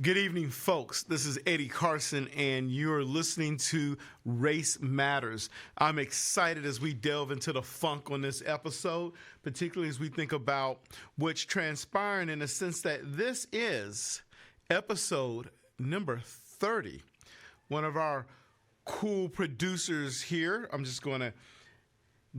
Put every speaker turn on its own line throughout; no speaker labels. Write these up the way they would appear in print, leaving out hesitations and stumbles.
Good evening, folks. This is Eddie Carson, and you're listening to Race Matters. I'm excited as we delve into the funk on this episode, particularly as we think about what's transpiring in the sense that this is episode number 30. One of our cool producers here, I'm just going to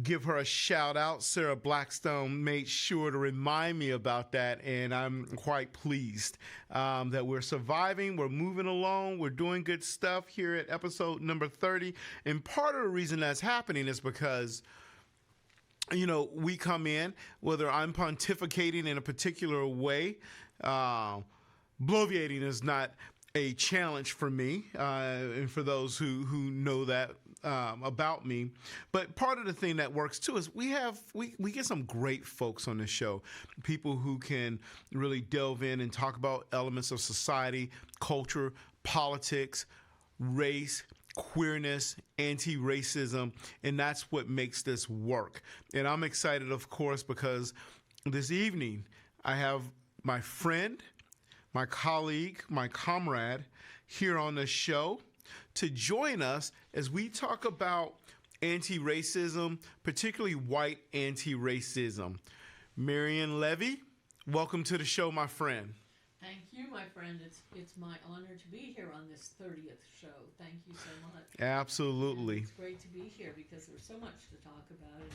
give her a shout out. Sarah Blackstone made sure to remind me about that, and I'm quite pleased that we're surviving, we're moving along, we're doing good stuff here at episode number 30. And part of the reason that's happening is because, you know, we come in, whether I'm pontificating in a particular way, bloviating is not a challenge for me, and for those who know that about me. But part of the thing that works too is we get some great folks on this show, people who can really delve in and talk about elements of society, culture, politics, race, queerness, anti-racism, and that's what makes this work. And I'm excited, of course, because this evening I have my friend, my colleague, my comrade here on the show to join us as we talk about anti-racism, particularly white anti-racism. Marian Levy, welcome to the show, my friend.
Thank you, my friend. It's my honor to be here on this 30th show. Thank you so much.
Absolutely.
And it's great to be here because there's so much to talk about.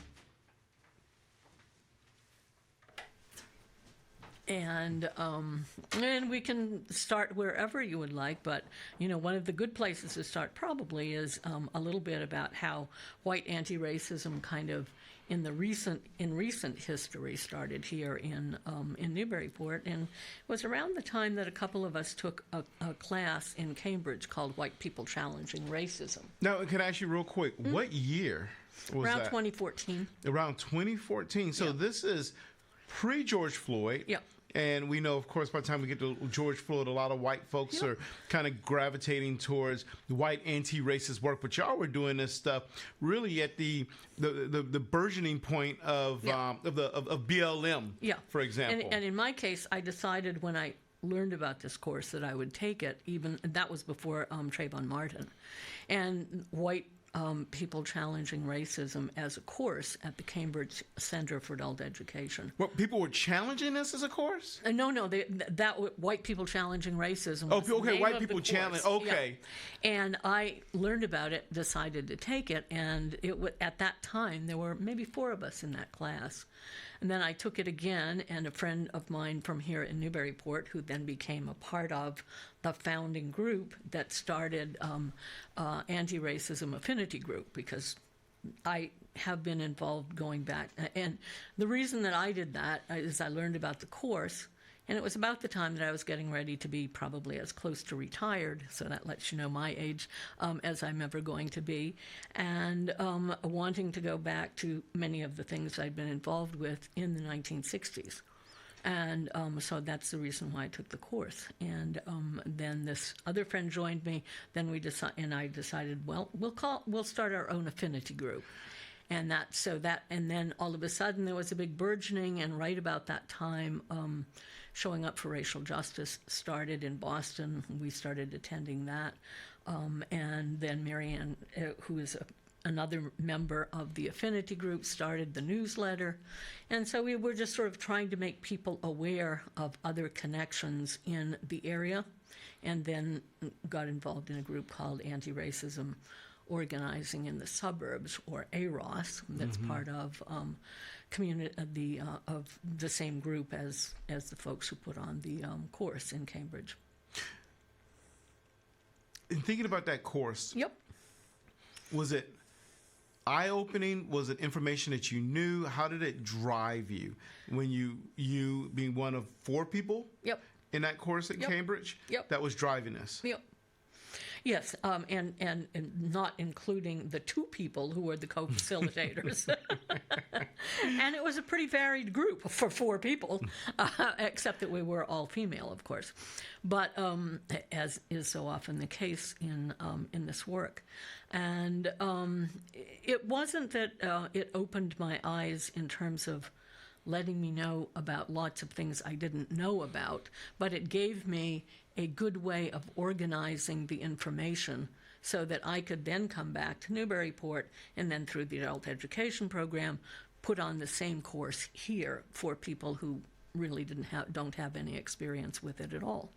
And we can start wherever you would like, but you know, one of the good places to start probably is a little bit about how white anti-racism kind of in recent history started here in Newburyport, and it was around the time that a couple of us took a class in Cambridge called White People Challenging Racism.
Now, can I ask you real quick, what year was
around
that?
2014.
Around 2014. So
Yeah.
This is pre-George Floyd.
Yeah.
And we know, of course, by the time we get to George Floyd, a lot of white folks are kind of gravitating towards white anti-racist work. But y'all were doing this stuff really at the burgeoning point of BLM, for example.
And in my case, I decided when I learned about this course that I would take it. Even that was before Trayvon Martin, and white people challenging racism as a course at the Cambridge Center for Adult Education.
Well, people were challenging this as a course?
No, white people challenging racism.
Oh, okay, white people challenge. Okay,
yeah. And I learned about it, decided to take it, and at that time there were maybe 4 of us in that class. And then I took it again, and a friend of mine from here in Newburyport, who then became a part of the founding group that started Anti-Racism Affinity Group, because I have been involved going back. And the reason that I did that is I learned about the course, and it was about the time that I was getting ready to be probably as close to retired, so that lets you know my age, as I'm ever going to be, and wanting to go back to many of the things I'd been involved with in the 1960s. And so that's the reason why I took the course. And then this other friend joined me. Then I decided, well, we'll start our own affinity group. And then all of a sudden there was a big burgeoning, and right about that time, Showing Up for Racial Justice started in Boston. We started attending that. And then Marian, who is another member of the affinity group, started the newsletter. And so we were just sort of trying to make people aware of other connections in the area, and then got involved in a group called Anti-Racism Organizing in the Suburbs, or AROS, that's part of of the same group as the folks who put on the course in Cambridge.
In thinking about that course,
Yep.
was it eye-opening? Was it information that you knew? How did it drive you when you being one of 4 people
Yep.
in that course at Cambridge that was driving this?
Yep. Yes, and not including the 2 people who were the co-facilitators. And it was a pretty varied group for 4 people, except that we were all female, of course. But as is so often the case in this work. And it wasn't that it opened my eyes in terms of letting me know about lots of things I didn't know about, but it gave me a good way of organizing the information so that I could then come back to Newburyport and then through the adult education program put on the same course here for people who really don't have any experience with it at all.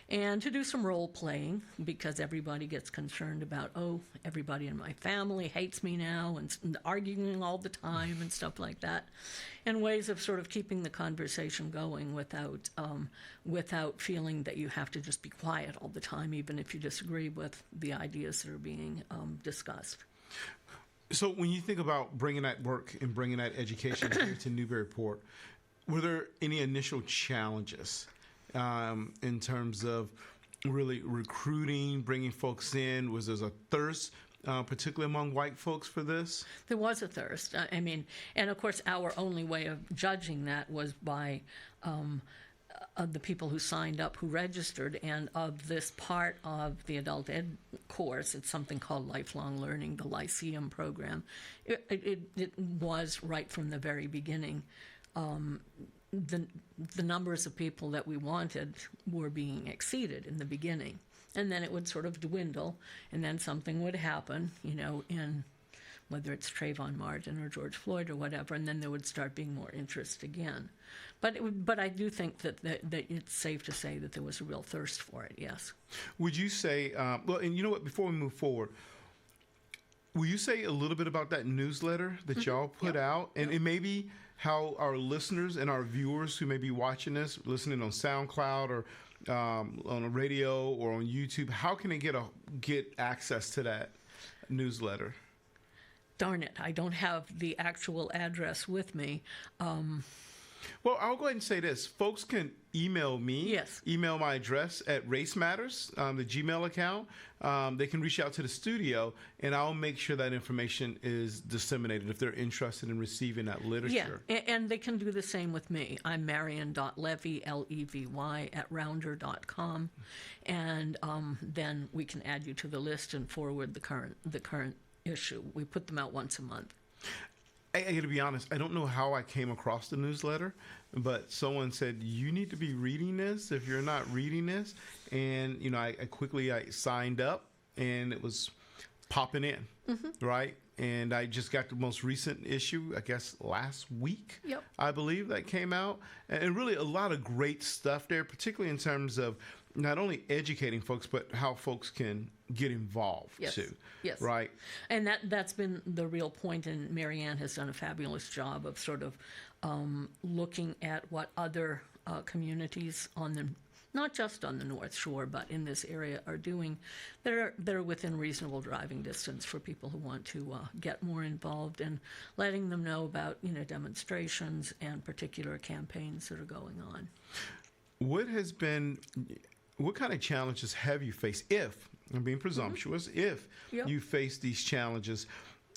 And to do some role playing, because everybody gets concerned about, oh, everybody in my family hates me now, and arguing all the time and stuff like that, and ways of sort of keeping the conversation going without feeling that you have to just be quiet all the time, even if you disagree with the ideas that are being discussed.
So when you think about bringing that work and bringing that education here to Newburyport, were there any initial challenges in terms of really recruiting, bringing folks in? Was there a thirst, particularly among white folks, for this?
There was a thirst. I mean, and of course, our only way of judging that was by the people who signed up, who registered, and of this part of the adult ed course. It's something called lifelong learning, the Lyceum program. It was right from the very beginning. The numbers of people that we wanted were being exceeded in the beginning. And then it would sort of dwindle, and then something would happen, in whether it's Trayvon Martin or George Floyd or whatever, and then there would start being more interest again. But I do think that it's safe to say that there was a real thirst for it, yes.
Would you say, well, and you know what, before we move forward, will you say a little bit about that newsletter that y'all put out? And it may be how our listeners and our viewers who may be watching this, listening on SoundCloud or on a radio or on YouTube, how can they get access to that newsletter?
Darn it, I don't have the actual address with me.
Well, I'll go ahead and say this. Folks can email me.
Yes.
Email my address at Race Matters, the Gmail account. They can reach out to the studio, and I'll make sure that information is disseminated if they're interested in receiving that literature.
Yeah, and they can do the same with me. I'm Marian.Levy, Levy, @rounder.com, and then we can add you to the list and forward the current issue. We put them out once a month.
I got to be honest, I don't know how I came across the newsletter, but someone said, you need to be reading this if you're not reading this. And, I quickly signed up, and it was popping in, right? And I just got the most recent issue, I guess, last week, I believe, that came out. And really a lot of great stuff there, particularly in terms of not only educating folks, but how folks can get involved too.
Yes.
Right.
And that's been the real point, and Marianne has done a fabulous job of sort of looking at what other communities not just on the North Shore, but in this area are doing that are within reasonable driving distance for people who want to get more involved, and letting them know about demonstrations and particular campaigns that are going on.
What kind of challenges have you faced, if, I'm being presumptuous, if you face these challenges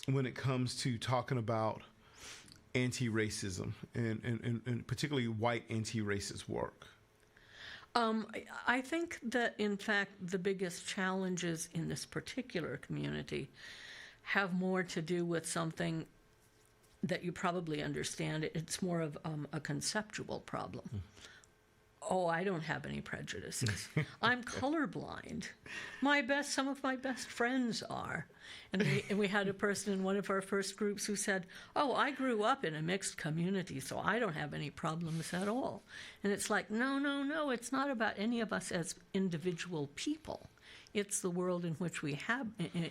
when it comes to talking about anti-racism and particularly white anti-racist work?
I think that, in fact, the biggest challenges in this particular community have more to do with something that you probably understand. It's more of a conceptual problem. Oh, I don't have any prejudices. I'm colorblind. Some of my best friends are. And we had a person in one of our first groups who said, oh, I grew up in a mixed community, so I don't have any problems at all. And it's like, no, it's not about any of us as individual people. It's the world in which we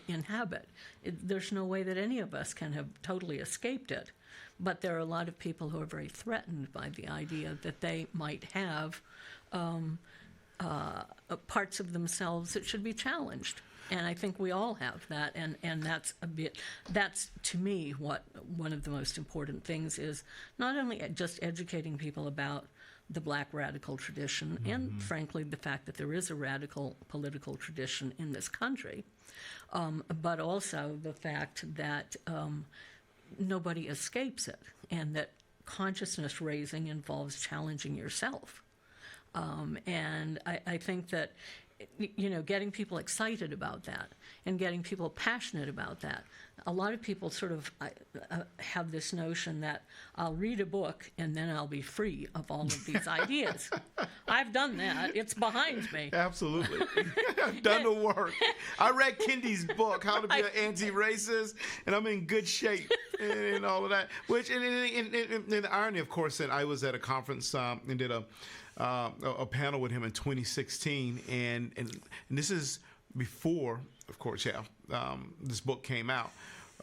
inhabit. There's no way that any of us can have totally escaped it. But there are a lot of people who are very threatened by the idea that they might have parts of themselves that should be challenged. And I think we all have that, and that's to me what one of the most important things is, not only just educating people about the Black radical tradition and, frankly, the fact that there is a radical political tradition in this country, but also the fact that nobody escapes it, and that consciousness raising involves challenging yourself. And I think that, getting people excited about that and getting people passionate about that. a lot of people sort of have this notion that I'll read a book and then I'll be free of all of these ideas. I've done that. It's behind me.
Absolutely. I've done the work. I read Kendi's book, How to Be an Anti-Racist, and I'm in good shape and all of that. Which, and the irony, of course, that I was at a conference and did a panel with him in 2016, and this is before, of course, this book came out.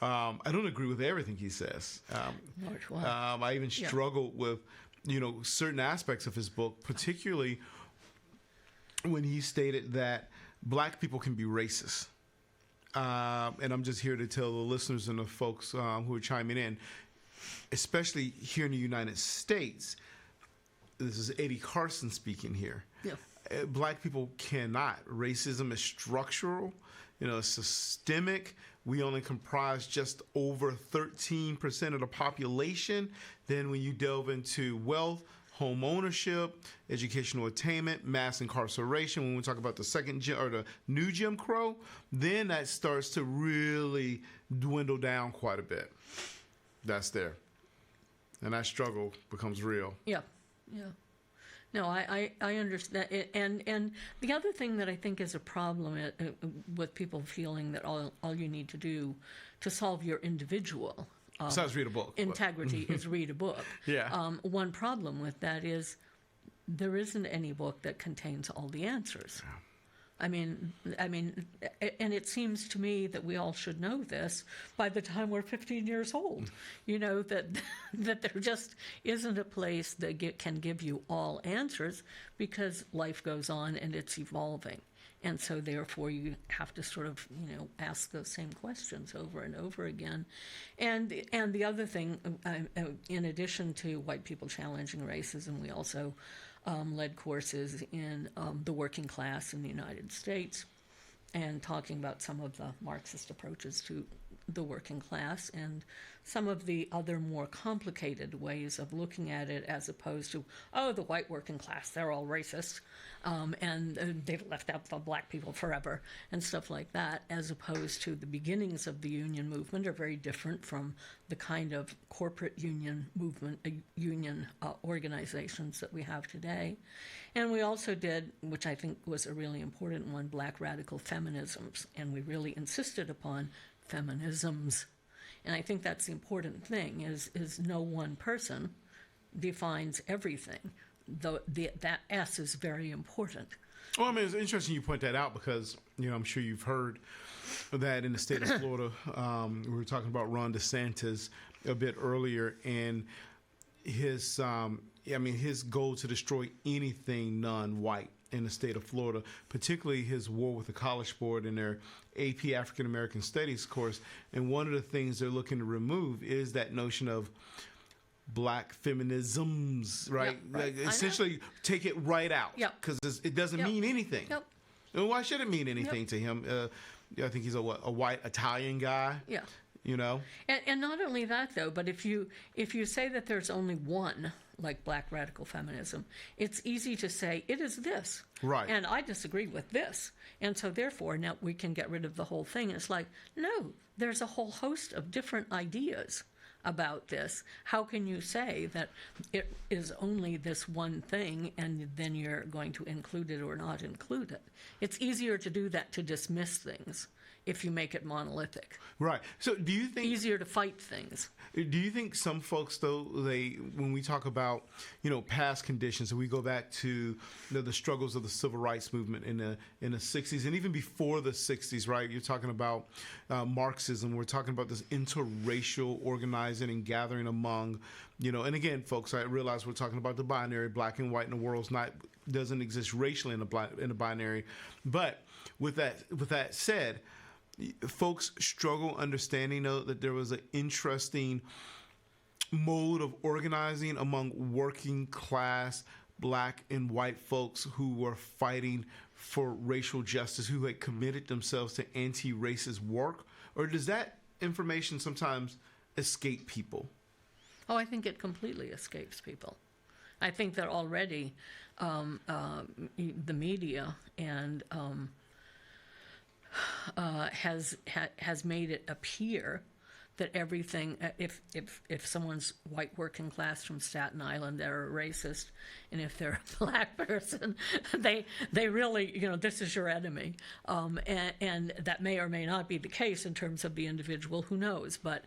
I don't agree with everything he says. I even struggled with, certain aspects of his book, particularly when he stated that black people can be racist. And I'm just here to tell the listeners and the folks who are chiming in, especially here in the United States, this is Eddie Carson speaking here.
Yeah.
Black people cannot. Racism is structural, it's systemic. We only comprise just over 13% of the population. Then when you delve into wealth, home ownership, educational attainment, mass incarceration, when we talk about the new Jim Crow, then that starts to really dwindle down quite a bit. That's there. And that struggle becomes real.
Yeah. No, I understand. And the other thing that I think is a problem with people feeling that all you need to do to solve your individual
besides read a book
integrity is read a book.
Yeah.
One problem with that is there isn't any book that contains all the answers.
Yeah.
I mean, and it seems to me that we all should know this by the time we're 15 years old. That there just isn't a place that can give you all answers, because life goes on and it's evolving. And so therefore you have to sort of, ask those same questions over and over again. And the other thing, in addition to white people challenging racism, we also led courses in the working class in the United States, and talking about some of the Marxist approaches to the working class and some of the other more complicated ways of looking at it, as opposed to, the white working class, they're all racist, and they've left out the black people forever, and stuff like that, as opposed to the beginnings of the union movement are very different from the kind of corporate union movement, union organizations that we have today. And we also did, which I think was a really important one, black radical feminisms, and we really insisted upon feminisms. And I think that's the important thing, is no one person defines everything. Though that S is very important.
Well, it's interesting you point that out, because, I'm sure you've heard that in the state of Florida, we were talking about Ron DeSantis a bit earlier, and his goal to destroy anything non-white in the state of Florida, particularly his war with the College Board and their AP African American Studies course. And one of the things they're looking to remove is that notion of black feminisms, right?
Yep, right.
Essentially take it right out, because it doesn't mean anything.
Yep.
And why should it mean anything to him? I think he's a white Italian guy.
Yeah.
And
not only that, though, but if you say that there's only one, like black radical feminism, it's easy to say it is this.
Right.
And I disagree with this. And so therefore now we can get rid of the whole thing. It's like, no, there's a whole host of different ideas about this. How can you say that it is only this one thing and then you're going to include it or not include it? It's easier to do that, to dismiss things, if you make it monolithic.
Right. So do you think...
Easier to fight things.
Do you think some folks, though, when we talk about, past conditions, and we go back to the struggles of the civil rights movement in the 60s, and even before the 60s, right? You're talking about Marxism. We're talking about this interracial organizing and gathering among, and again, folks, I realize we're talking about the binary, black and white, and the world's doesn't exist racially in the binary. But with that said, folks struggle understanding, though, that there was an interesting mode of organizing among working class black and white folks who were fighting for racial justice, who had committed themselves to anti-racist work? Or does that information sometimes escape people?
Oh, I think it completely escapes people. I think that already the media and has made it appear that everything, if someone's white working class from Staten Island, they're a racist, and if they're a black person, they really, this is your enemy. And that may or may not be the case in terms of the individual, who knows? But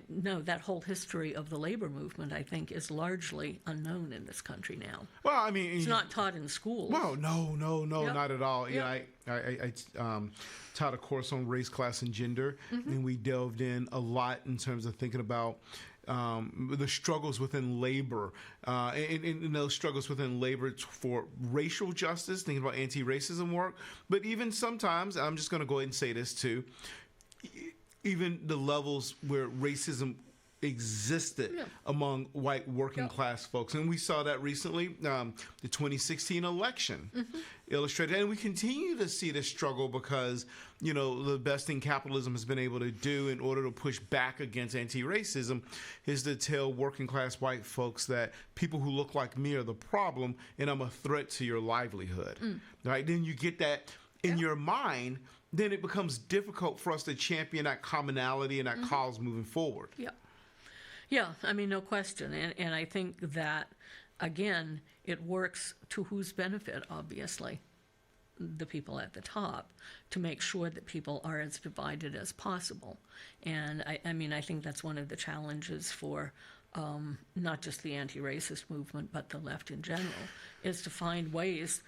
no, that whole history of the labor movement, I think, is largely unknown in this country now.
Well, I mean,
It's not taught in schools.
Well, no,
Yep.
not at all.
Yep.
I taught a course on race, class, and gender, and we delved in a lot in terms of thinking about the struggles within labor, and those struggles within labor for racial justice, thinking about anti-racism work, but even sometimes, I'm just going to go ahead and say this too, even the levels where racism existed among white working class folks. And we saw that recently, the 2016 election illustrated. And we continue to see this struggle because, the best thing capitalism has been able to do in order to push back against anti-racism is to tell working class white folks that people who look like me are the problem and I'm a threat to your livelihood. Right? Then you get that in your mind, then it becomes difficult for us to champion that commonality and that cause moving forward.
Yeah, I mean, no question. And I think that, again, it works to whose benefit, obviously, the people at the top, to make sure that people are as divided as possible. And I think that's one of the challenges for not just the anti-racist movement, but the left in general, is to find ways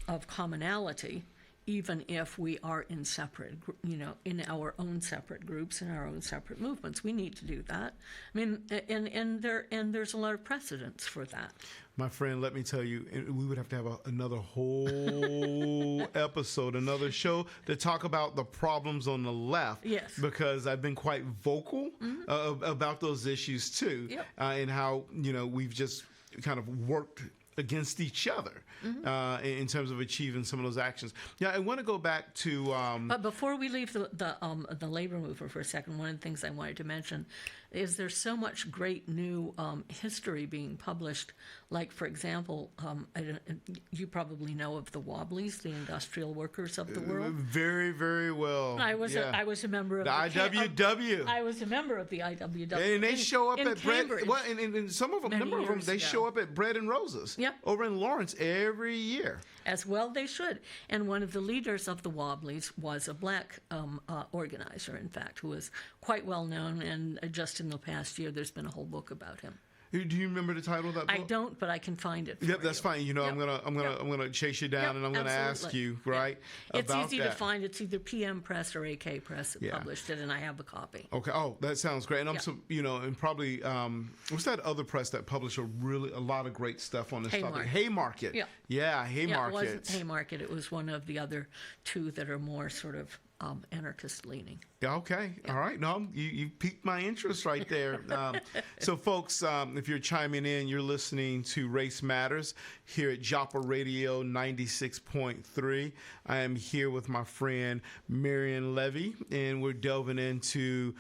of commonality, even if we are in separate, in our own separate groups, in our own separate movements. We need to do that. I mean, and there's a lot of precedents for that.
My friend, let me tell you, we would have to have another whole episode, another show to talk about the problems on the left.
Yes.
Because I've been quite vocal about those issues too, and how, we've just kind of worked against each other in terms of achieving some of those actions. Yeah, I want to go back to.
But before we leave the labor movement for a second, one of the things I wanted to mention is there's so much great new history being published. Like, for example, you probably know of the Wobblies, the industrial workers of the world.
Very, very well.
I was a member of
the IWW.
I was a member of the IWW.
And they show up at
Cambridge.
Bread. Well, and some of them, number of them, they show up at Bread and Roses.
Yep.
Over in Lawrence every year.
As well they should. And one of the leaders of the Wobblies was a black organizer, in fact, who was quite well known. And just in the past year, there's been a whole book about him.
Do you remember the title of that book?
I don't, but I can find it.
Yep, that's fine.
Yep.
I'm gonna chase you down, and I'm gonna ask you about
It's easy
that.
to find. It's either PM Press or AK Press that published it, and I have a copy.
Okay. Oh, that sounds great. And and probably what's that other press that published a lot of great stuff on this topic? Haymarket. Yeah, Haymarket.
Yeah, it wasn't Haymarket. It was one of the other two that are more sort of anarchist leaning.
Yeah, okay. All right. No, you piqued my interest right there. So, folks, if you're chiming in, you're listening to Race Matters here at Joppa Radio 96.3. I am here with my friend Marian Levy, and we're delving into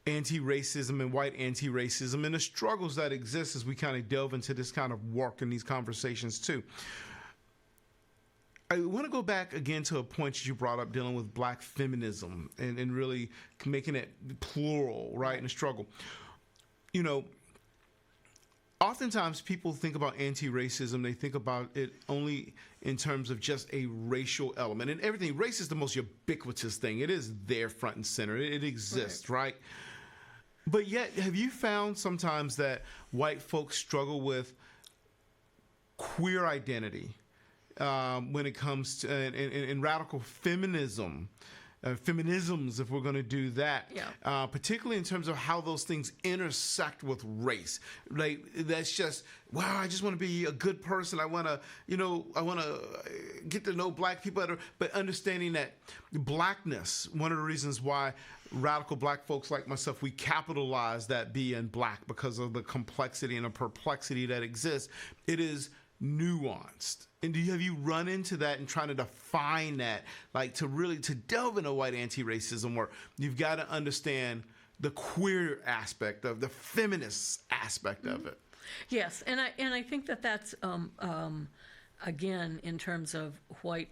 anti-racism and white anti-racism and the struggles that exist as we kind of delve into this kind of work and these conversations too. I want to go back again to a point that you brought up dealing with black feminism and really making it plural, right, in the struggle. Oftentimes people think about anti-racism, they think about it only in terms of just a racial element. And everything, race is the most ubiquitous thing. It is there front and center. It exists, right? But yet, have you found sometimes that white folks struggle with queer identity? When it comes to in radical feminism, feminisms, if we're going to do that, particularly in terms of how those things intersect with race. Like, that's just, wow, I just want to be a good person. I want to, get to know black people better. But understanding that blackness, one of the reasons why radical black folks like myself, we capitalize that being black because of the complexity and the perplexity that exists. It is nuanced. And have you run into that and trying to define that, like to delve into white anti-racism, where you've got to understand the queer aspect of the feminist aspect of it?
Yes, and I think that's again, in terms of white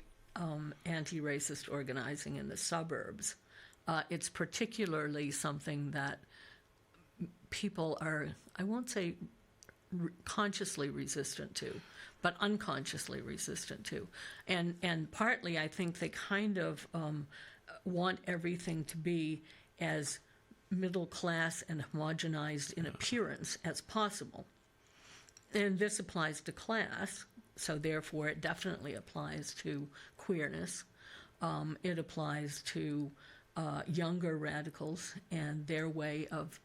anti-racist organizing in the suburbs, it's particularly something that people are, I won't say consciously resistant to, but unconsciously resistant to. And partly I think they kind of want everything to be as middle class and homogenized in appearance as possible. And this applies to class, so therefore it definitely applies to queerness. It applies to younger radicals and their way of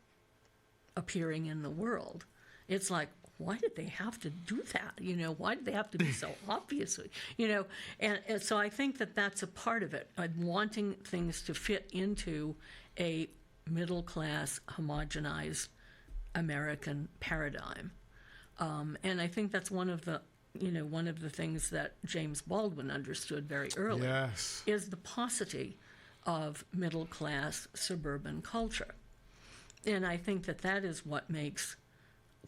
appearing in the world. It's like, why did they have to do that? You know, why did they have to be so obviously? You know, and so I think that that's a part of it, wanting things to fit into a middle class, homogenized American paradigm. And I think that's one of the things that James Baldwin understood very early.
Yes.
Is the paucity of middle class suburban culture. And I think that that is what makes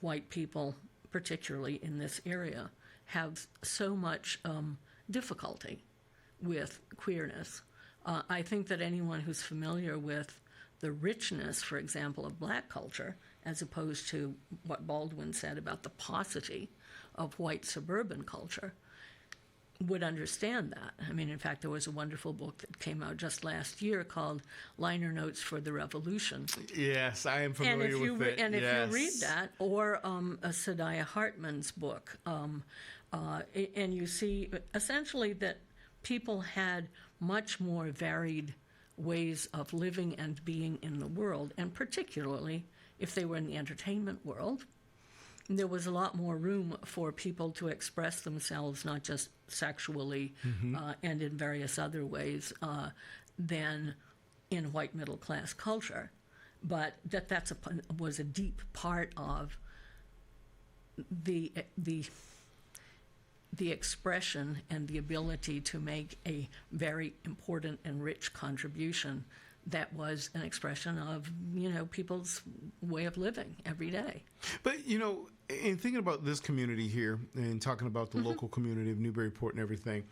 white people, particularly in this area, have so much difficulty with queerness. I think that anyone who's familiar with the richness, for example, of black culture, as opposed to what Baldwin said about the paucity of white suburban culture, would understand that. I mean, in fact, there was a wonderful book that came out just last year called Liner Notes for the Revolution.
Yes, I am familiar with it.
And if you read that, or Sadiah Hartman's book, and you see essentially that people had much more varied ways of living and being in the world, and particularly if they were in the entertainment world, there was a lot more room for people to express themselves, not just sexually and in various other ways, than in white middle class culture. But that was a deep part of the expression and the ability to make a very important and rich contribution that was an expression of, people's way of living every day.
But, in thinking about this community here and talking about the local community of Newburyport and everything,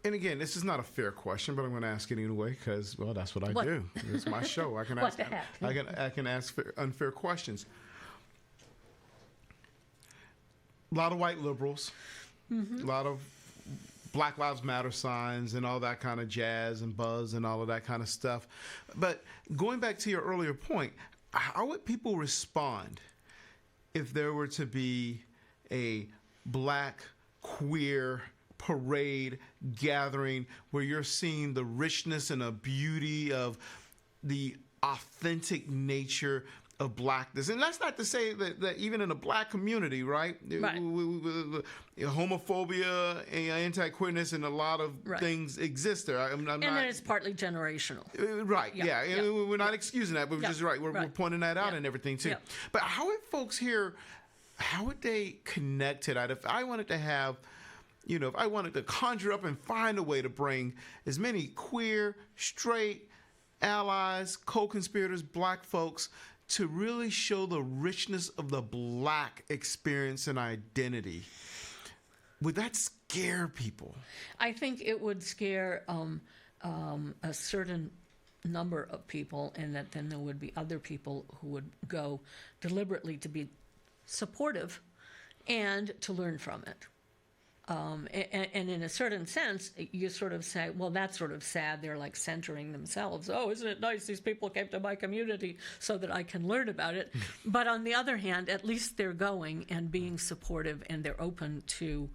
and again, this is not a fair question, but I'm going to ask it anyway because, well, that's what I do. It's my show. I can ask.
What the heck?
I can ask unfair questions. A lot of white liberals, a lot of Black Lives Matter signs and all that kind of jazz and buzz and all of that kind of stuff. But going back to your earlier point, how would people respond if there were to be a black queer parade gathering where you're seeing the richness and the beauty of the authentic nature of blackness? And that's not to say that even in a black community, right? Homophobia and anti-queerness and a lot of things exist there.
And then it's partly generational.
Right, yeah. We're not excusing that, but we're just we're pointing that out and everything too. But how would folks here, how would they connect to that? If I wanted to have, if I wanted to conjure up and find a way to bring as many queer, straight, allies, co-conspirators, black folks to really show the richness of the black experience and identity, would that scare people?
I think it would scare a certain number of people, and that then there would be other people who would go deliberately to be supportive and to learn from it. And in a certain sense, you sort of say, well, that's sort of sad. They're like centering themselves. Oh, isn't it nice these people came to my community so that I can learn about it? But on the other hand, at least they're going and being supportive, and they're open to.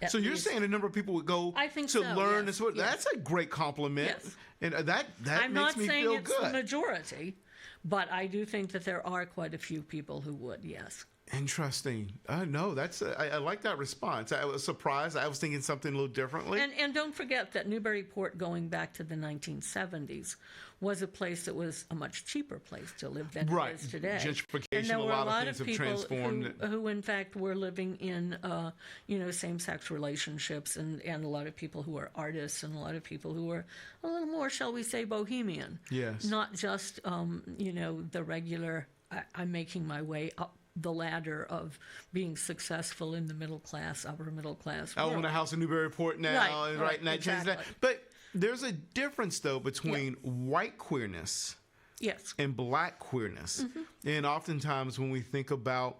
So you're saying a number of people would go to learn this?
Yes.
That's a great compliment.
Yes.
And that
I'm
makes me feel good. I'm not saying
it's the majority, but I do think that there are quite a few people who would, yes.
Interesting. No, that's I like that response. I was surprised. I was thinking something a little differently.
And don't forget that Newburyport, going back to the 1970s, was a place that was a much cheaper place to live than it is today.
Gentrification,
and there were
a lot of things have transformed.
Who in fact were living in same-sex relationships, and a lot of people who were artists, and a lot of people who were a little more, shall we say, bohemian.
Yes.
Not just the regular. I'm making my way up the ladder of being successful in the middle class, upper middle class.
I own a house in Newburyport now, and
right,
that
exactly.
changes that. But There's a difference, though, between white queerness
Yes.
and black queerness. And oftentimes when we think about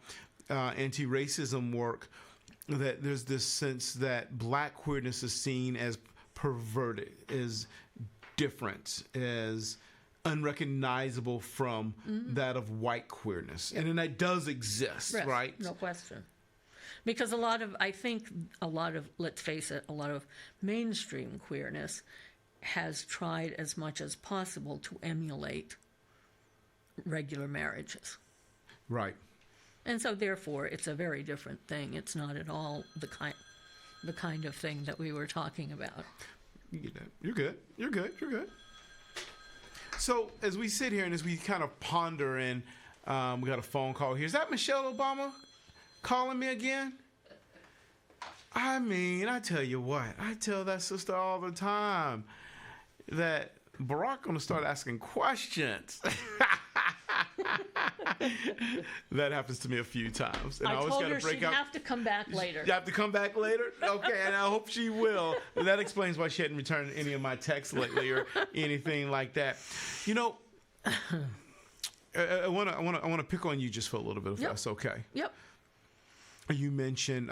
anti-racism work, that there's this sense that black queerness is seen as perverted, as different, as unrecognizable from that of white queerness. And then that does exist,
Yes,
right?
No question. Because I think a lot of, let's face it, a lot of mainstream queerness has tried as much as possible to emulate regular marriages.
Right.
And so therefore it's a very different thing. It's not at all the kind of thing that we were talking about.
You're good. You're good. You're good. So as we sit here and as we kind of ponder, and we got a phone call here. Is that Michelle Obama calling me again? I mean, I tell you what, I tell that sister all the time that Barack gonna start asking questions. That happens to me a few times. And
I
always
told
gotta
her
break
she'd
out.
have to come back later.
You have to come back later? Okay, and I hope she will. And that explains why she hadn't returned any of my texts lately or anything like that. You know, I want to pick on you just for a little bit, if that's okay.
Yep.
You mentioned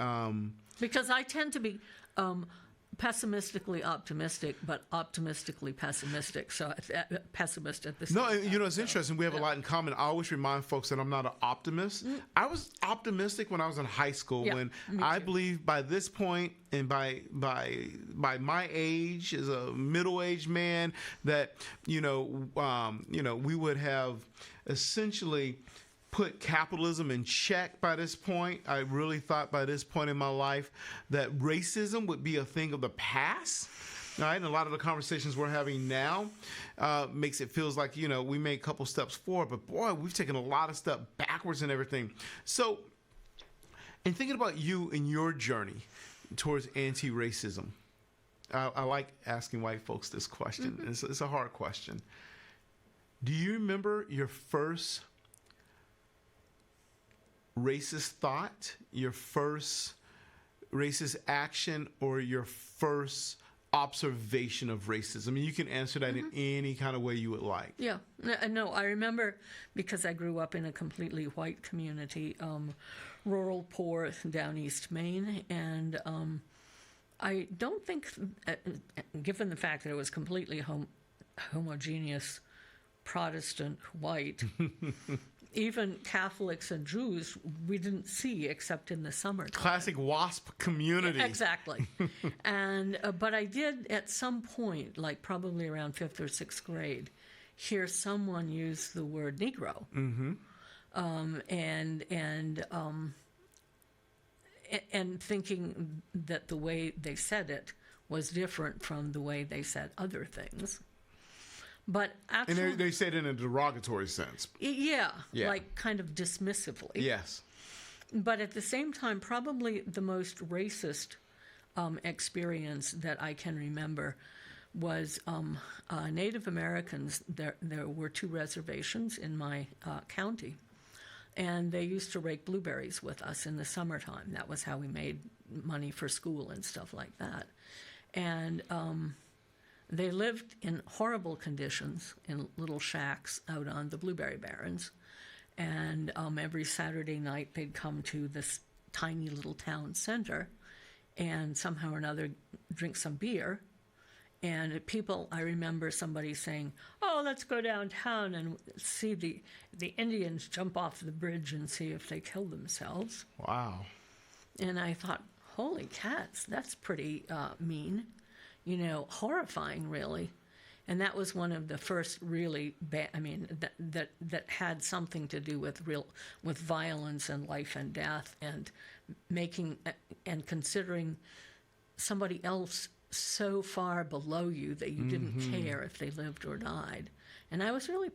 Because I tend to be pessimistically optimistic, but optimistically pessimistic. So pessimist at the same
no,
time.
you know, it's interesting. We have a lot in common. I always remind folks that I'm not an optimist. I was optimistic when I was in high school.
Yeah,
when
me
I
too.
believe by this point and by my age as a middle-aged man that we would have essentially put capitalism in check by this point. I really thought by this point in my life that racism would be a thing of the past. All right, and a lot of the conversations we're having now makes it feels like, we made a couple steps forward, but boy, we've taken a lot of steps backwards and everything. So, in thinking about you and your journey towards anti-racism, I like asking white folks this question. It's a hard question. Do you remember your first racist thought, your first racist action, or your first observation of racism? I mean, you can answer that in any kind of way you would like.
Yeah, no, I remember because I grew up in a completely white community, rural, poor, down East Maine, and I don't think, given the fact that it was completely homogeneous Protestant white, even Catholics and Jews we didn't see except in the summertime.
Classic WASP community.
Exactly. And but I did at some point, like probably around 5th or 6th grade, hear someone use the word Negro. And thinking that the way they said it was different from the way they said other things. But actually,
And they said it in a derogatory sense.
yeah,
Yeah.
like kind of dismissively.
Yes.
But at the same time, probably the most racist experience that I can remember was Native Americans. There were 2 reservations in my county, and they used to rake blueberries with us in the summertime. That was how we made money for school and stuff like that. And they lived in horrible conditions in little shacks out on the blueberry barrens. And every Saturday night they'd come to this tiny little town center and somehow or another drink some beer. And I remember somebody saying, "Oh, let's go downtown and see the Indians jump off the bridge and see if they kill themselves."
Wow.
And I thought, holy cats, that's pretty mean. Horrifying, really. And that was one of the first really bad, that had something to do with violence and life and death, and considering somebody else so far below you that you didn't care if they lived or died. And I was really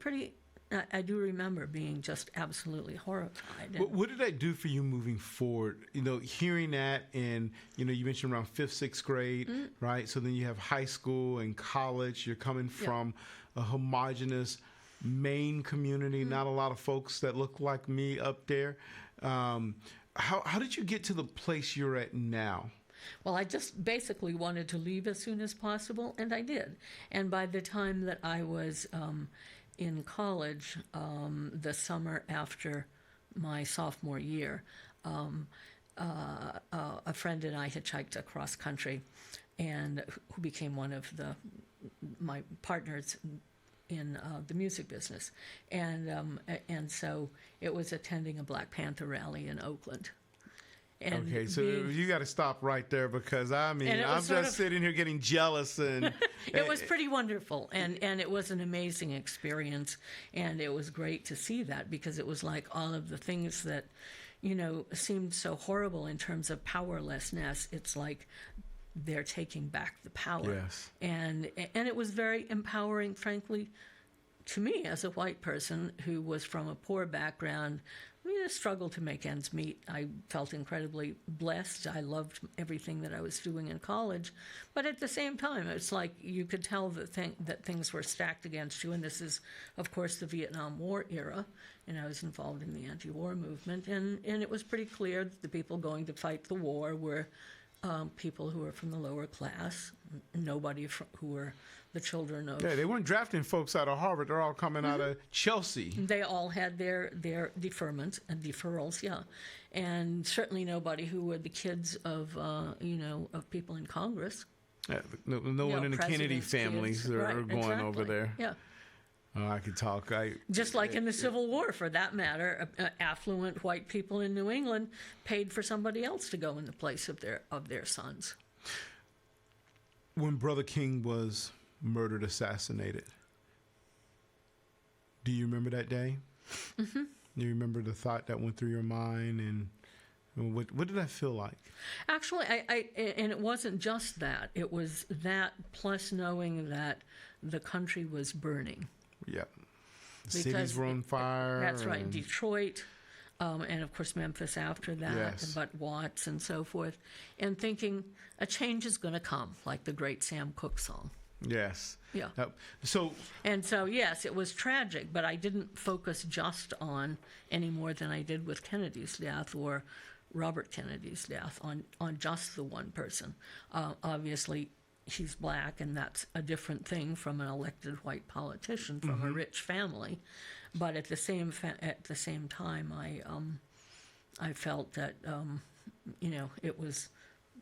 I do remember being just absolutely horrified.
What did that do for you moving forward? Hearing that, and you mentioned around 5th, 6th grade, right? So then you have high school and college. You're coming from a homogenous Maine community. Not a lot of folks that look like me up there. How did you get to the place you're at now?
Well, I just basically wanted to leave as soon as possible, and I did. And by the time that I was in college, the summer after my sophomore year, a friend and I hitchhiked across country, and who became one of my partners in the music business, and so it was attending a Black Panther rally in Oakland. And
okay, so you got to stop right there, because I mean, I'm just sitting here getting jealous, and
it was pretty wonderful, and it was an amazing experience, and it was great to see that, because it was like all of the things that, you know, seemed so horrible in terms of powerlessness. It's like they're taking back the power.
Yes.
And it was very empowering, frankly, to me as a white person who was from a poor background. I mean, I struggled to make ends meet. I felt incredibly blessed. I loved everything that I was doing in college. But at the same time, it's like you could tell that things were stacked against you. And this is, of course, the Vietnam War era. And I was involved in the anti-war movement. And it was pretty clear that the people going to fight the war were people who were from the lower class, nobody who were the children of...
Yeah, they weren't drafting folks out of Harvard. They're all coming out of Chelsea.
They all had their deferrals, yeah. And certainly nobody who were the kids of, of people in Congress.
Yeah, no one in the Kennedy families are going over there.
Yeah.
Oh, I could talk.
Just like in the Civil War, for that matter, affluent white people in New England paid for somebody else to go in the place of their sons.
When Brother King was murdered, assassinated, do you remember that day? Mm-hmm. Do you remember the thought that went through your mind, and what did that feel like?
Actually, and it wasn't just that. It was that plus knowing that the country was burning.
Yeah. The cities were on fire.
That's right. Detroit, and of course Memphis after that,
yes.
But Watts and so forth. And thinking a change is going to come, like the great Sam Cooke song.
Yes.
Yeah.
So,
yes, it was tragic, but I didn't focus just on any more than I did with Kennedy's death or Robert Kennedy's death, on just the one person. Obviously, he's black, and that's a different thing from an elected white politician from
mm-hmm.
a rich family. But at the same time, I felt that it was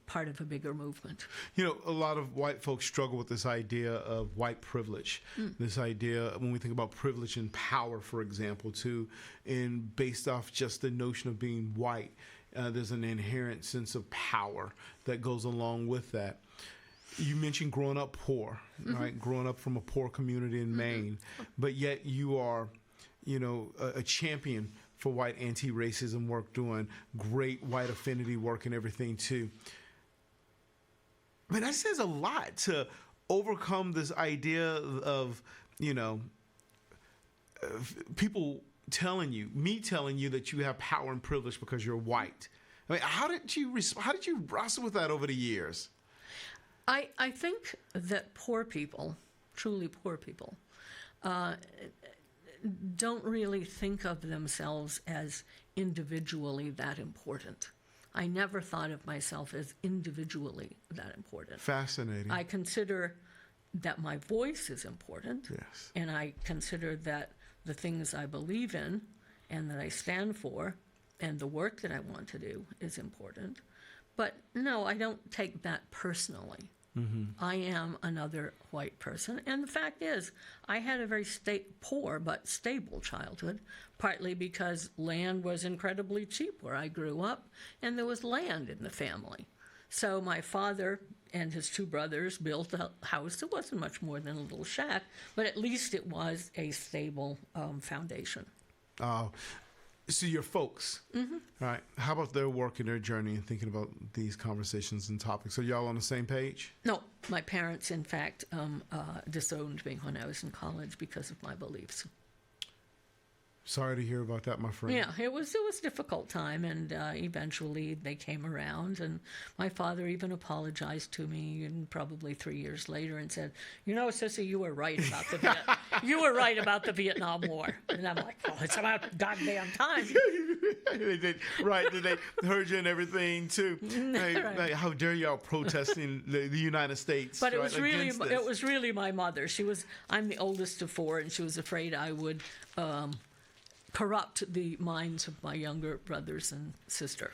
part of a bigger movement.
You know, a lot of white folks struggle with this idea of white privilege. This idea, when we think about privilege and power, for example, too, and based off just the notion of being white, there's an inherent sense of power that goes along with that. You mentioned growing up poor, mm-hmm. right? Growing up from a poor community in Maine, but yet you are, a champion for white anti-racism work, doing great white affinity work and everything too. But that says a lot to overcome this idea of, people telling you that you have power and privilege because you're white. I mean, how did you wrestle with that over the years?
I think that poor people, truly poor people, don't really think of themselves as individually that important. I never thought of myself as individually that important.
Fascinating.
I consider that my voice is important.
Yes.
And I consider that the things I believe in and that I stand for and the work that I want to do is important. But no, I don't take that personally. Mm-hmm. I am another white person. And the fact is, I had a very poor but stable childhood, partly because land was incredibly cheap where I grew up, and there was land in the family. So my father and his two brothers built a house. It wasn't much more than a little shack, but at least it was a stable foundation.
So your folks, mm-hmm. right? How about their work and their journey and thinking about these conversations and topics? Are y'all on the same page?
No, my parents, in fact, disowned me when I was in college because of my beliefs.
Sorry to hear about that, my friend.
Yeah, it was a difficult time, and eventually they came around, and my father even apologized to me, and probably 3 years later, and said, "You know, Sissy, you were right about you were right about the Vietnam War." And I'm like, "Well, it's about goddamn time."
They did, right? They heard you and everything too. Hey,
Right.
hey, how dare y'all protesting the United States?
But it
right,
was really
against this?
it was really my mother. I'm the oldest of four, and she was afraid I would corrupt the minds of my younger brothers and sister.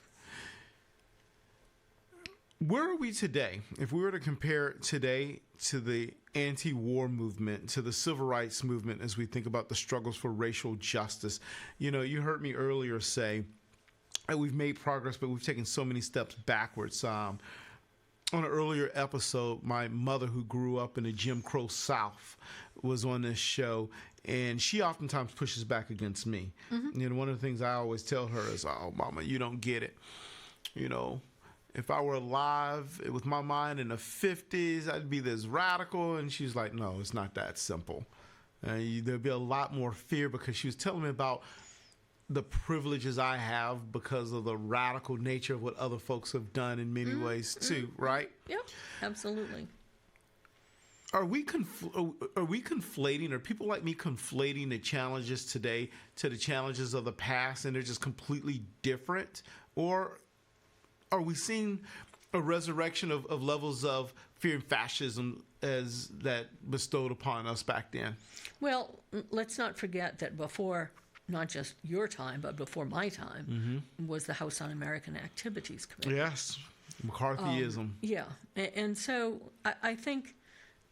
Where are we today? If we were to compare today to the anti-war movement, to the civil rights movement, as we think about the struggles for racial justice, you know, you heard me earlier say that we've made progress, but we've taken so many steps backwards. On an earlier episode, my mother, who grew up in the Jim Crow South, was on this show, and she oftentimes pushes back against me. Mm-hmm. You know, one of the things I always tell her is, "Oh, Mama, you don't get it. You know, if I were alive with my mind in the 50s, I'd be this radical." And she's like, "No, it's not that simple. There'd be a lot more fear," because she was telling me about the privileges I have because of the radical nature of what other folks have done in many ways too, right?
Yeah, absolutely.
Are we conflating, or people like me conflating the challenges today to the challenges of the past, and they're just completely different? Or are we seeing a resurrection of levels of fear and fascism as that bestowed upon us back then?
Well, let's not forget that before, not just your time, but before my time, was the House On-American Activities Committee.
Yes, McCarthyism.
Yeah, and so I think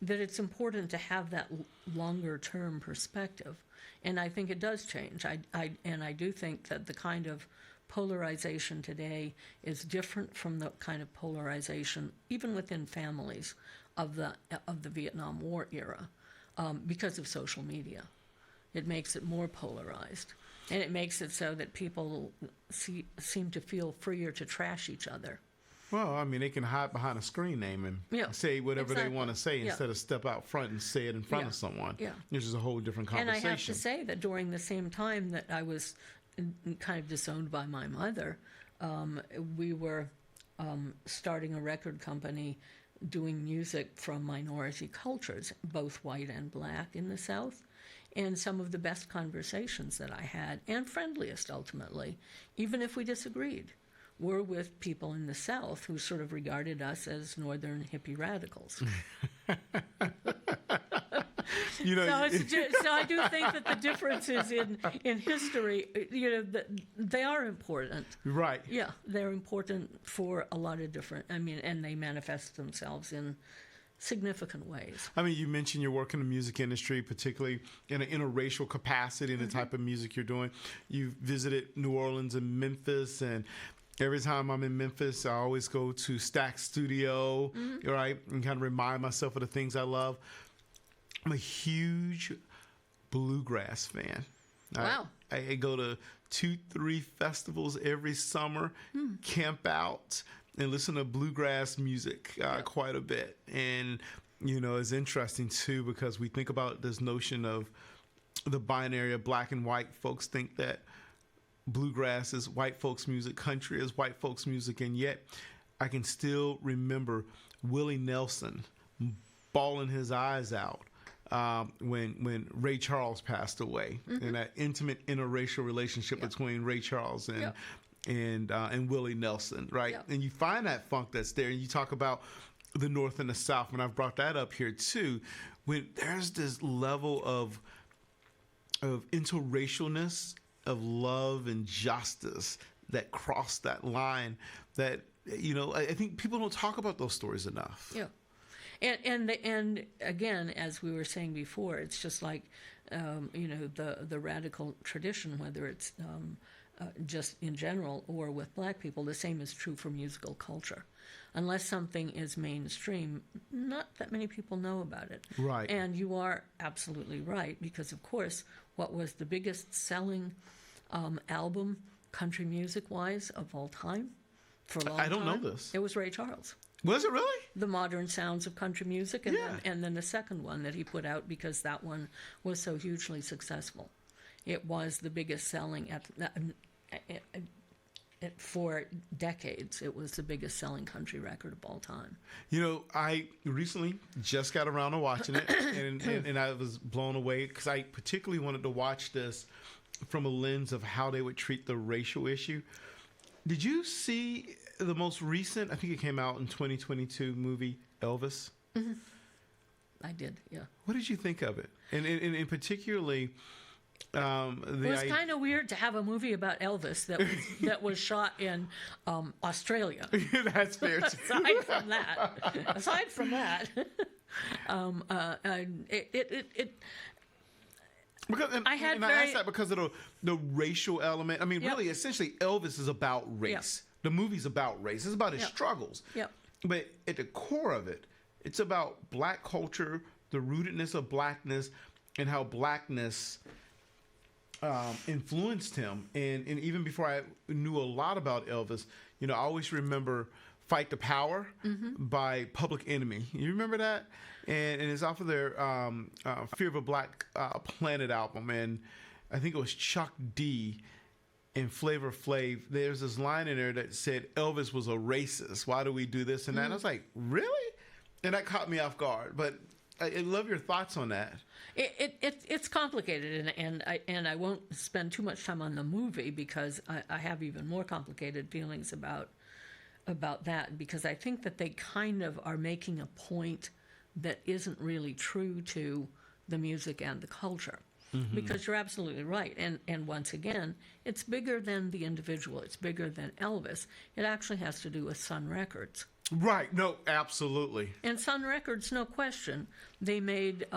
that it's important to have that longer-term perspective, and I think it does change. I do think that the kind of polarization today is different from the kind of polarization, even within families, of the Vietnam War era, because of social media. It makes it more polarized, and it makes it so that people seem to feel freer to trash each other.
Well, I mean, they can hide behind a screen name and say whatever they want to say instead of step out front and say it in front of someone. Yeah. Which is a whole different conversation.
And I have to say that during the same time that I was kind of disowned by my mother, we were starting a record company doing music from minority cultures, both white and black, in the South. And some of the best conversations that I had, and friendliest ultimately, even if we disagreed, were with people in the South who sort of regarded us as northern hippie radicals.
You know,
so I do think that the differences in history, you know, they are important.
Right.
Yeah, they're important for a lot of different, and they manifest themselves in significant ways.
I mean, you mentioned your work in the music industry, particularly in an interracial capacity in the type of music you're doing. You visited New Orleans and Memphis, and every time I'm in Memphis, I always go to Stack Studio, right, and kind of remind myself of the things I love. I'm a huge bluegrass fan.
Wow.
I go to 2-3 festivals every summer, camp out, and listen to bluegrass music quite a bit. And, you know, it's interesting, too, because we think about this notion of the binary of black and white. Folks think that bluegrass is white folks' music, country is white folks' music, and yet I can still remember Willie Nelson bawling his eyes out when Ray Charles passed away, and that intimate interracial relationship between Ray Charles and Willie Nelson, right? And you find that funk that's there, and you talk about the North and the South, and I've brought that up here too, when there's this level of interracialness, of love and justice that cross that line that, you know, I think people don't talk about those stories enough.
Yeah. And again, as we were saying before, it's just like, you know, the radical tradition, whether it's just in general or with black people, the same is true for musical culture. Unless something is mainstream, not that many people know about it.
Right.
And you are absolutely right, because, of course, what was the biggest selling album, country music-wise, of all time for a long time?
I don't know this.
It was Ray Charles.
Was it really?
The Modern Sounds of Country Music, and then the second one that he put out, because that one was so hugely successful. It was the biggest selling for decades. It was the biggest selling country record of all time.
You know, I recently just got around to watching it, and I was blown away because I particularly wanted to watch this from a lens of how they would treat the racial issue. Did you see the most recent, I think it came out in 2022, movie Elvis?
Mm-hmm. I did, yeah.
What did you think of it? And particularly...
it was kind of weird to have a movie about Elvis that was shot in Australia.
That's fair too.
Aside from that,
I asked that because of the racial element. I mean, really, essentially, Elvis is about race. The movie's about race. It's about his struggles.
Yep.
But at the core of it, it's about black culture, the rootedness of blackness, and how blackness influenced him. And even before I knew a lot about Elvis, you know, I always remember Fight the Power by Public Enemy. You remember that? And it's off of their Fear of a Black Planet album. And I think it was Chuck D and Flavor Flav. There's this line in there that said, Elvis was a racist. Why do we do this and that? And I was like, really? And that caught me off guard. But I love your thoughts on that.
It's complicated, and I won't spend too much time on the movie because I have even more complicated feelings about that, because I think that they kind of are making a point that isn't really true to the music and the culture. Mm-hmm. Because you're absolutely right. And once again, it's bigger than the individual. It's bigger than Elvis. It actually has to do with Sun Records.
Right. No, absolutely.
And Sun Records, no question, they made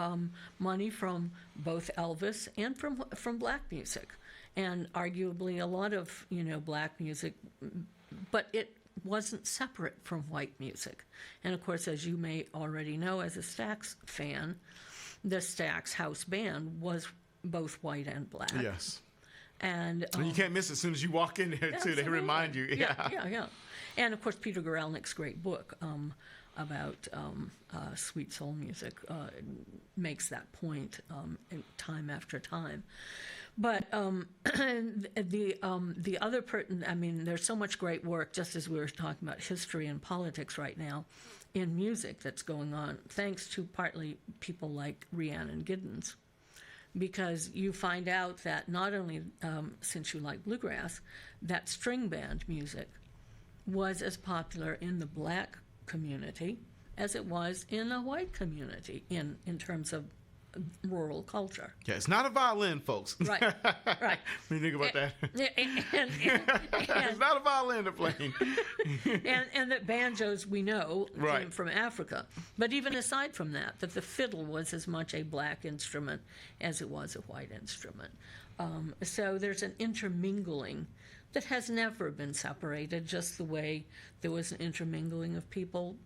money from both Elvis and from black music, and arguably a lot of black music, but it wasn't separate from white music. And of course, as you may already know, as a Stax fan, the Stax house band was both white and black.
Yes.
And
you can't miss it as soon as you walk in there, too. They remind you.
Yeah. And, of course, Peter Guralnick's great book about sweet soul music makes that point time after time. But the other there's so much great work, just as we were talking about history and politics right now, in music that's going on, thanks to partly people like Rhiannon Giddens. Because you find out that not only, since you like bluegrass, that string band music was as popular in the black community as it was in the white community in terms of rural culture.
Yeah, it's not a violin, folks.
Right.
When you think about that.
And
it's not a violin they're playing.
and that banjos, we know,
right,
came from Africa. But even aside from that the fiddle was as much a black instrument as it was a white instrument. So there's an intermingling that has never been separated, just the way there was an intermingling of people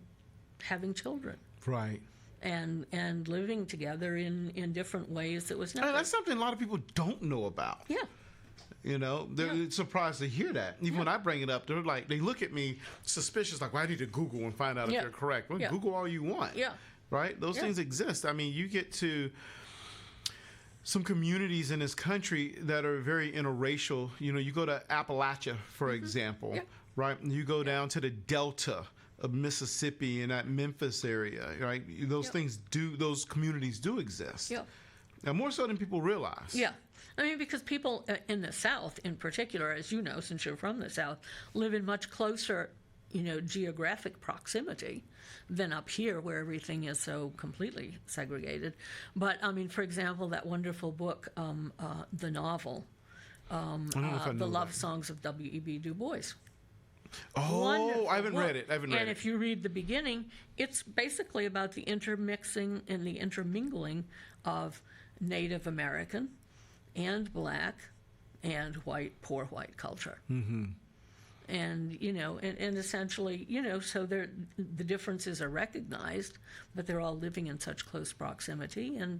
having children.
Right.
And living together in different ways that was never...
That's something a lot of people don't know about.
Yeah.
They're surprised to hear that. Even when I bring it up, they're like, they look at me suspicious, like, well, I need to Google and find out if they're correct. Well, Google all you want.
Yeah.
Right? Those things exist. I mean, you get to some communities in this country that are very interracial. You go to Appalachia, for example, right? You go down to the Delta of Mississippi and that Memphis area, right? Those those communities do exist. Yeah. Now, more so than people realize.
Yeah. I mean, because people in the South, in particular, as you know, since you're from the South, live in much closer, geographic proximity than up here, where everything is so completely segregated. But, I mean, for example, that wonderful book, the novel, The Love Songs of W.E.B. Du Bois.
Oh,
Wonderful
I haven't
book.
read it.
And if you read the beginning, it's basically about the intermixing and the intermingling of Native American and black and white, poor white culture. Mm-hmm. And, and essentially, so the differences are recognized, but they're all living in such close proximity and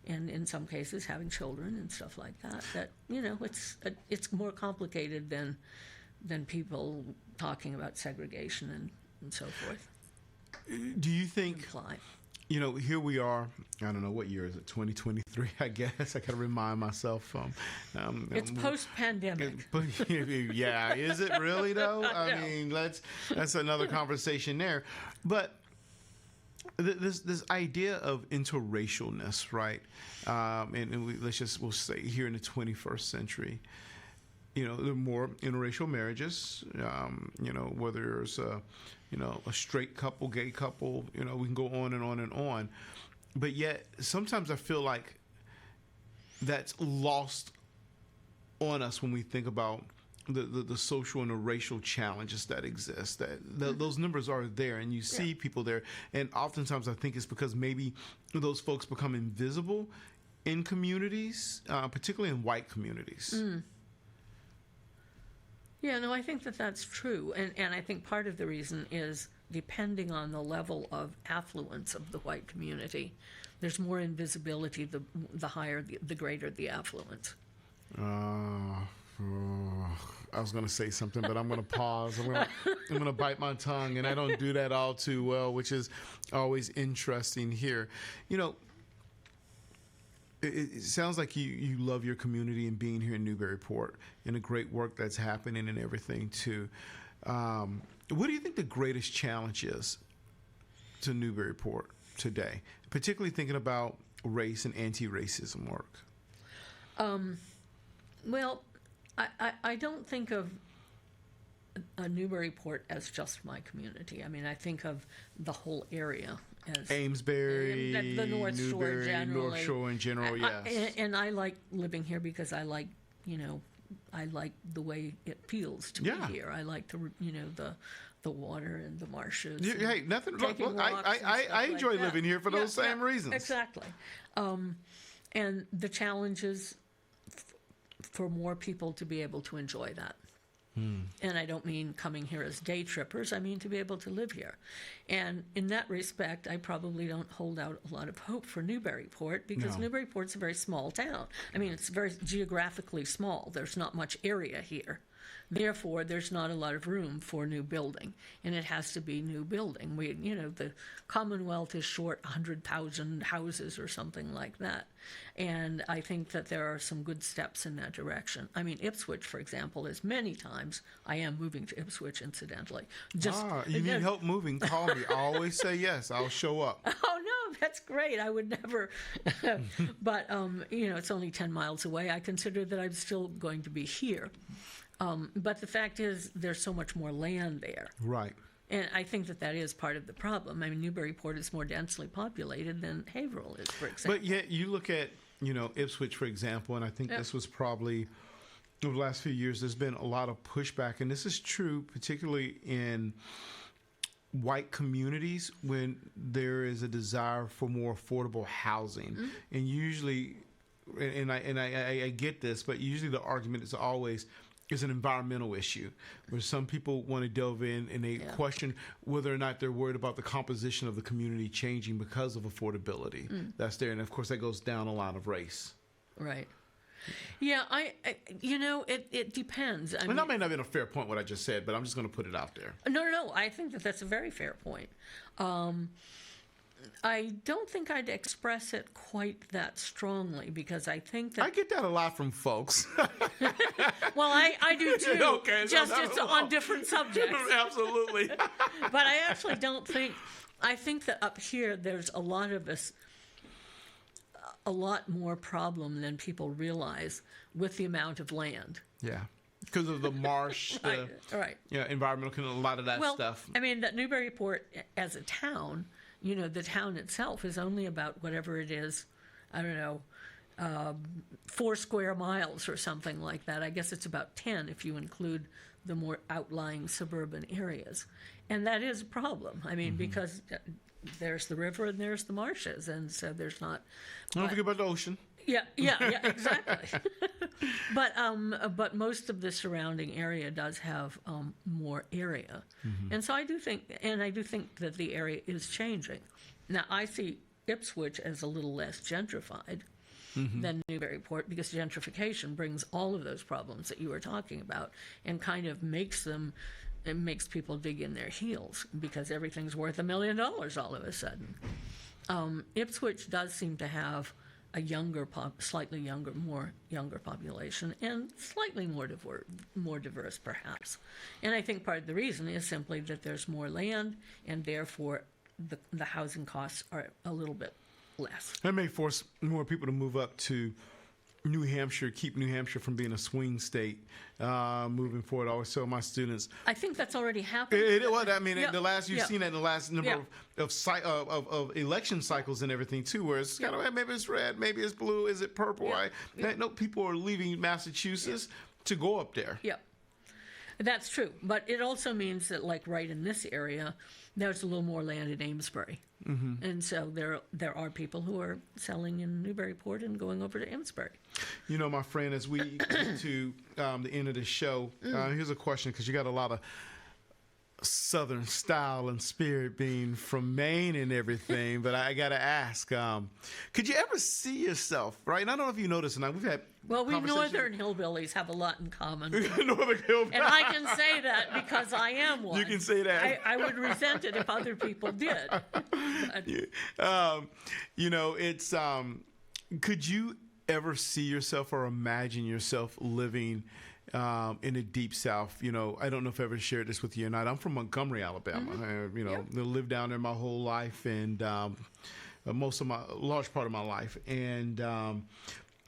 in some cases having children and stuff like that, it's more complicated than people talking about segregation and so forth.
Do you think
imply.
here we are. I don't know what year is it. 2023. I guess I got to remind myself.
It's post-pandemic.
Yeah, is it really though? I mean, that's another conversation there. But this idea of interracialness, right? We'll say here in the 21st century, there are more interracial marriages. Whether it's a straight couple, gay couple, we can go on and on and on. But yet, sometimes I feel like that's lost on us when we think about the social and the racial challenges that exist. Those numbers are there, and you see people there. And oftentimes, I think it's because maybe those folks become invisible in communities, particularly in white communities.
Mm. Yeah, no, I think that's true. And I think part of the reason is depending on the level of affluence of the white community, there's more invisibility the higher, the greater the affluence.
I was going to say something, but I'm going to pause. I'm going to bite my tongue, and I don't do that all too well, which is always interesting here. It sounds like you love your community and being here in Newburyport and the great work that's happening and everything too. What do you think the greatest challenge is to Newburyport today, particularly thinking about race and anti-racism work?
Well, I don't think of Newburyport as just my community. I mean, I think of the whole area as
Amesbury,
the North Shore
Newbury,
generally.
North Shore in general, yes.
And I like living here because I like the way it feels to be here. I like the water and the marshes.
Hey, nothing wrong. I enjoy living here for those same reasons.
Exactly. And the challenge is for more people to be able to enjoy that. And I don't mean coming here as day trippers. I mean to be able to live here. And in that respect, I probably don't hold out a lot of hope for Newburyport because Newburyport's a very small town. I mean, it's very geographically small. There's not much area here. Therefore, there's not a lot of room for new building, and it has to be new building. The Commonwealth is short 100,000 houses or something like that, and I think that there are some good steps in that direction. I mean, Ipswich, for example, is many times. I am moving to Ipswich, incidentally.
You need help moving? Call me. I always say yes. I'll show up.
Oh no, that's great. I would never. But it's only 10 miles away. I consider that I'm still going to be here. But the fact is, there's so much more land there.
Right.
And I think that is part of the problem. I mean, Newburyport is more densely populated than Haverhill is, for example.
But yet, you look at, Ipswich, for example, and I think this was probably, over the last few years, there's been a lot of pushback. And this is true, particularly in white communities, when there is a desire for more affordable housing. Mm-hmm. And usually, and I get this, but usually the argument is always, is an environmental issue where some people want to delve in and they question whether or not they're worried about the composition of the community changing because of affordability. That's there. And of course, that goes down a line of race.
Right. Yeah, it depends.
That may not have been a fair point what I just said, but I'm just going to put it out there.
No. I think that's a very fair point. I don't think I'd express it quite that strongly because I think that...
I get that a lot from folks.
Well, I do too.
Okay,
just it's on different subjects.
Absolutely.
But I actually don't think... I think that up here there's a lot of us... a lot more problem than people realize with the amount of land.
Yeah. Because of the marsh,
right.
Environmental, a lot of that stuff.
I mean, that Newburyport as a town... the town itself is only about whatever it is, I don't know, 4 square miles or something like that. I guess it's about 10 if you include the more outlying suburban areas. And that is a problem. I mean, because there's the river and there's the marshes, and so there's not...
Don't forget about the ocean.
Yeah, exactly. But most of the surrounding area does have more area, and so I do think that the area is changing. Now I see Ipswich as a little less gentrified than Newburyport because gentrification brings all of those problems that you were talking about and kind of makes people dig in their heels because everything's worth $1 million all of a sudden. Ipswich does seem to have a slightly younger population, and slightly more diverse, perhaps. And I think part of the reason is simply that there's more land, and therefore the housing costs are a little bit less.
That may force more people to move up to New Hampshire, keep New Hampshire from being a swing state moving forward. I always tell my students.
I think that's already happened.
You've seen that in the last number of election cycles and everything too, where it's kind of maybe it's red, maybe it's blue, is it purple? No, people are leaving Massachusetts to go up there.
Yeah, that's true. But it also means that, like right in this area, there's a little more land in Amesbury. Mm-hmm. And so there are people who are selling in Newburyport and going over to Amesbury.
You know, my friend, as we get to the end of the show, here's a question, because you got a lot of Southern style and spirit being from Maine and everything, but I got to ask, could you ever see yourself, right? And I don't know if you noticed, and we've had
we Northern hillbillies have a lot in common.
Northern hillbillies.
And I can say that because I am one.
You can say that.
I would resent it if other people did.
It's, could you ever see yourself or imagine yourself living in the Deep South? I don't know if I ever shared this with you or not. I'm from Montgomery, Alabama. I lived down there my whole life, and large part of my life. And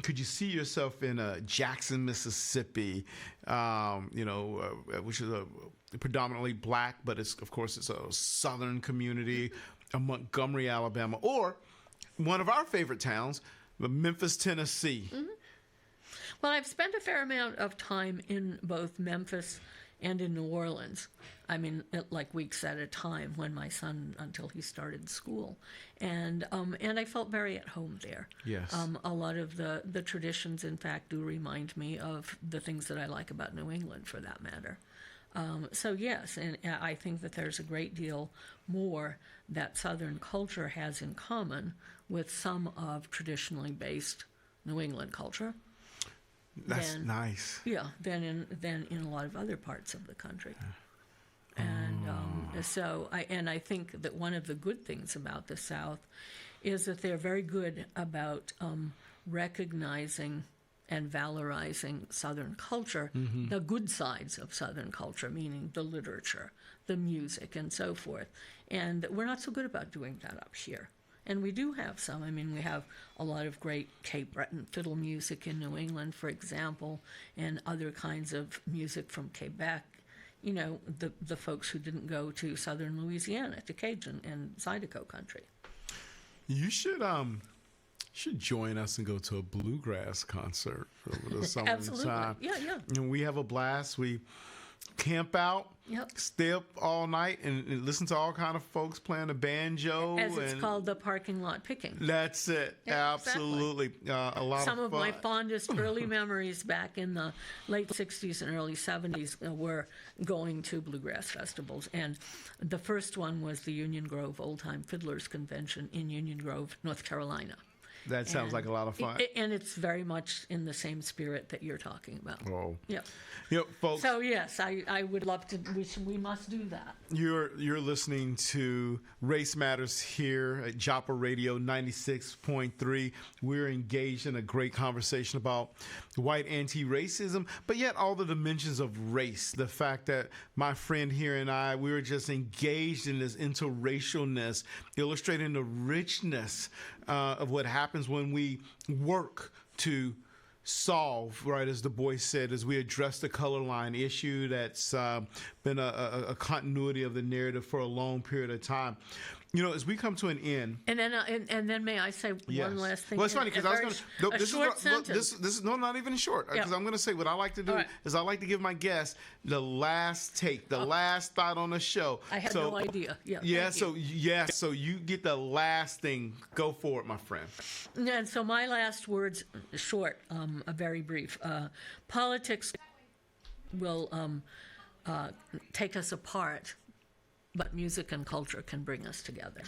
could you see yourself in Jackson, Mississippi, which is a predominantly black, but it's a Southern community, Montgomery, Alabama, or one of our favorite towns, Memphis, Tennessee?
Mm-hmm. Well, I've spent a fair amount of time in both Memphis and in New Orleans. I mean, like weeks at a time when my son, until he started school. And I felt very at home there.
Yes.
A lot of the traditions, in fact, do remind me of the things that I like about New England, for that matter. So yes, and I think that there's a great deal more that Southern culture has in common with some of traditionally based New England culture.
That's nice.
Yeah, than in a lot of other parts of the country. And I think that one of the good things about the South is that they're very good about recognizing and valorizing Southern culture, the good sides of Southern culture, meaning the literature, the music, and so forth. And we're not so good about doing that up here. And we do have some. I mean, we have a lot of great Cape Breton fiddle music in New England, for example, and other kinds of music from Quebec. The folks who didn't go to southern Louisiana, to Cajun and Zydeco country.
You should join us and go to a bluegrass concert over the summer time.
Yeah.
And we have a blast. We camp out, stay up all night, and listen to all kind of folks playing the banjo.
As it's called, the parking lot picking.
That's it. Yeah, absolutely.
Exactly.
A lot
Some
of fun.
my fondest early memories back in the late 60s and early 70s were going to bluegrass festivals. And the first one was the Union Grove Old Time Fiddlers Convention in Union Grove, North Carolina.
That sounds like a lot of fun.
And it's very much in the same spirit that you're talking about.
Oh.
Yeah.
Folks.
So, yes, I would love to. We must do that.
You're listening to Race Matters here at Joppa Radio 96.3. We're engaged in a great conversation about white anti-racism, but yet all the dimensions of race. The fact that my friend here and I, we were just engaged in this interracialness, illustrating the richness of what happens when we work to solve, right, as Du Bois said, as we address the color line issue that's been a continuity of the narrative for a long period of time. As we come to an end,
and then may I say one last thing?
Well, it's funny because I was going to. This is not even short, because I'm going to say what I like to do is I like to give my guests the last take, the last thought on the show.
I had no idea.
So you get the last thing. Go for it, my friend.
And so my last words, short, very brief. Politics will take us apart, but music and culture can bring us together.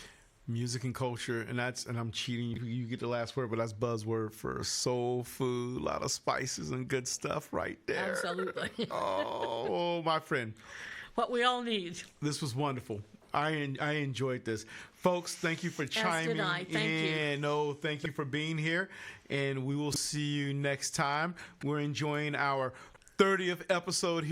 Music and culture, and I'm cheating. You get the last word, but that's buzzword for soul food, a lot of spices and good stuff right there.
Absolutely.
Oh, my friend.
What we all need.
This was wonderful. I enjoyed this. Folks, thank you for chiming
I. Thank
in.
you.
No, thank you for being here. And we will see you next time. We're enjoying our 30th episode here.